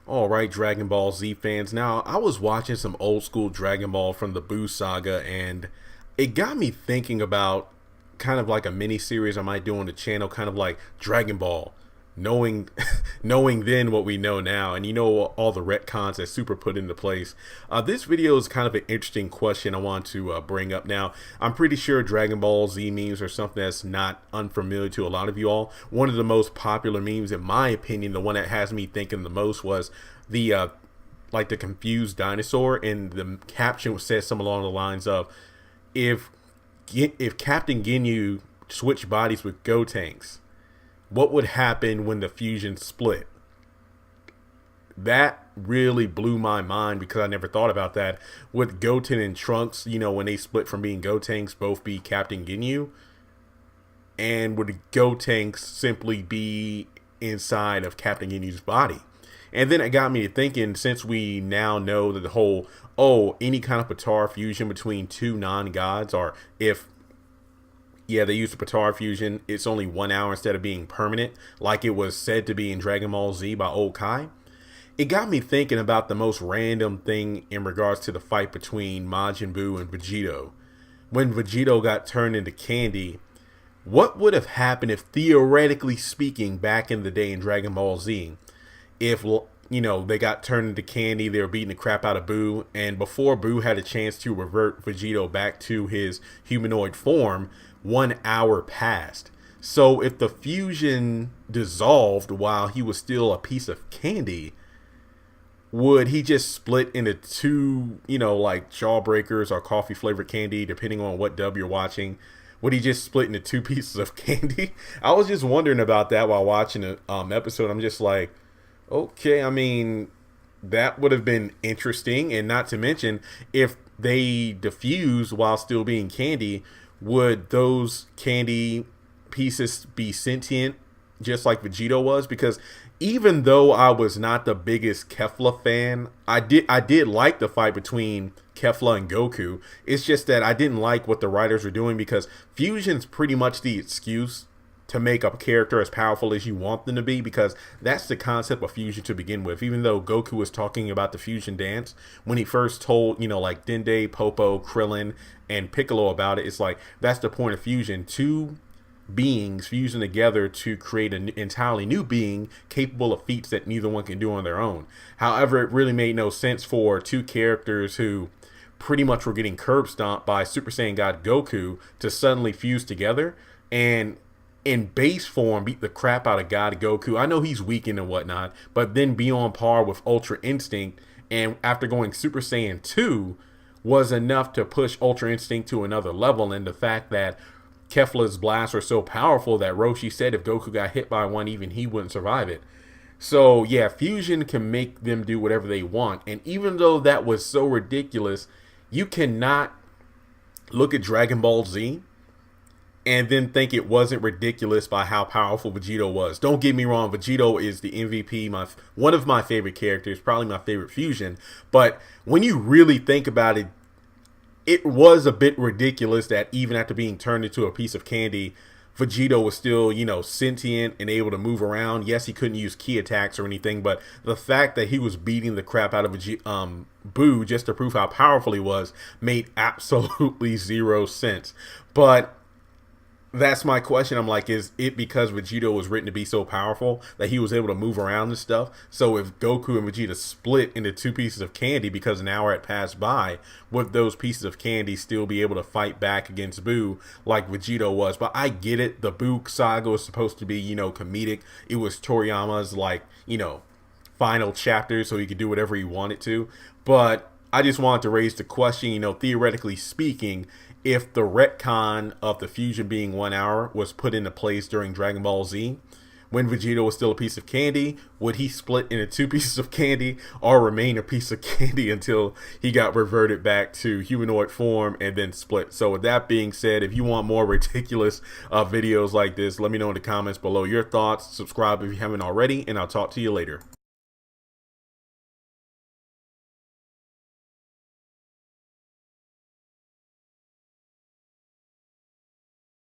All right, Dragon Ball Z fans. Now, I was watching some old school Dragon Ball from the Buu saga, and it got me thinking about kind of like a mini series I might do on the channel, kind of like Dragon Ball, knowing knowing then what we know now, and all the retcons that Super put into place. This video is kind of an interesting question I want to bring up. Now, I'm pretty sure Dragon Ball Z memes are something that's not unfamiliar to a lot of you all. One of the most popular memes, in my opinion, the one that has me thinking the most, was the like the confused dinosaur, and the caption said something along the lines of, if Captain Ginyu switched bodies with Gotenks, what would happen when the fusion split? That really blew my mind because I never thought about that. Would Goten and Trunks, when they split from being Gotenks, both be Captain Ginyu? And would Gotenks simply be inside of Captain Ginyu's body? And then it got me to thinking, since we now know that the whole, any kind of Patara fusion between two non-gods, or if they use the Patara fusion, it's only 1 hour instead of being permanent, like it was said to be in Dragon Ball Z by Old Kai. It got me thinking about the most random thing in regards to the fight between Majin Buu and Vegito. When Vegito got turned into candy, what would have happened if, theoretically speaking, back in the day in Dragon Ball Z, if they got turned into candy, they were beating the crap out of Buu, and before Buu had a chance to revert Vegito back to his humanoid form, 1 hour passed. So if the fusion dissolved while he was still a piece of candy, would he just split into two, like jawbreakers or coffee flavored candy, depending on what dub you're watching? Would he just split into two pieces of candy? I was just wondering about that while watching the episode. I'm just like, okay, I mean, that would have been interesting. And not to mention, if they diffuse while still being candy, would those candy pieces be sentient just like Vegito was? Because even though I was not the biggest Kefla fan, I did like the fight between Kefla and Goku. It's just that I didn't like what the writers were doing, because fusion's pretty much the excuse to make a character as powerful as you want them to be, because that's the concept of fusion to begin with. Even though Goku was talking about the fusion dance when he first told, like Dende, Popo, Krillin, and Piccolo about it, it's like, that's the point of fusion. Two beings fusing together to create an entirely new being capable of feats that neither one can do on their own. However, it really made no sense for two characters who pretty much were getting curb stomped by Super Saiyan God Goku to suddenly fuse together and in base form beat the crap out of God Goku. I know he's weakened and whatnot, but then be on par with Ultra Instinct, and after going Super Saiyan 2 was enough to push Ultra Instinct to another level. And the fact that Kefla's blasts were so powerful that Roshi said if Goku got hit by one, even he wouldn't survive it. So yeah, fusion can make them do whatever they want. And even though that was so ridiculous, you cannot look at Dragon Ball Z and then think it wasn't ridiculous by how powerful Vegito was. Don't get me wrong, Vegito is the MVP, one of my favorite characters, probably my favorite fusion. But when you really think about it, it was a bit ridiculous that even after being turned into a piece of candy, Vegito was still, sentient and able to move around. Yes, he couldn't use ki attacks or anything, but the fact that he was beating the crap out of Buu just to prove how powerful he was made absolutely zero sense. But that's my question. I'm like, is it because Vegito was written to be so powerful that he was able to move around and stuff? So if Goku and Vegeta split into two pieces of candy because an hour had passed by, would those pieces of candy still be able to fight back against Buu like Vegito was? But I get it. The Buu saga was supposed to be, comedic. It was Toriyama's, final chapter, so he could do whatever he wanted to. But I just wanted to raise the question, theoretically speaking, if the retcon of the fusion being 1 hour was put into place during Dragon Ball Z, when Vegito was still a piece of candy, would he split into two pieces of candy or remain a piece of candy until he got reverted back to humanoid form and then split? So with that being said, if you want more ridiculous videos like this, let me know in the comments below your thoughts. Subscribe if you haven't already, and I'll talk to you later.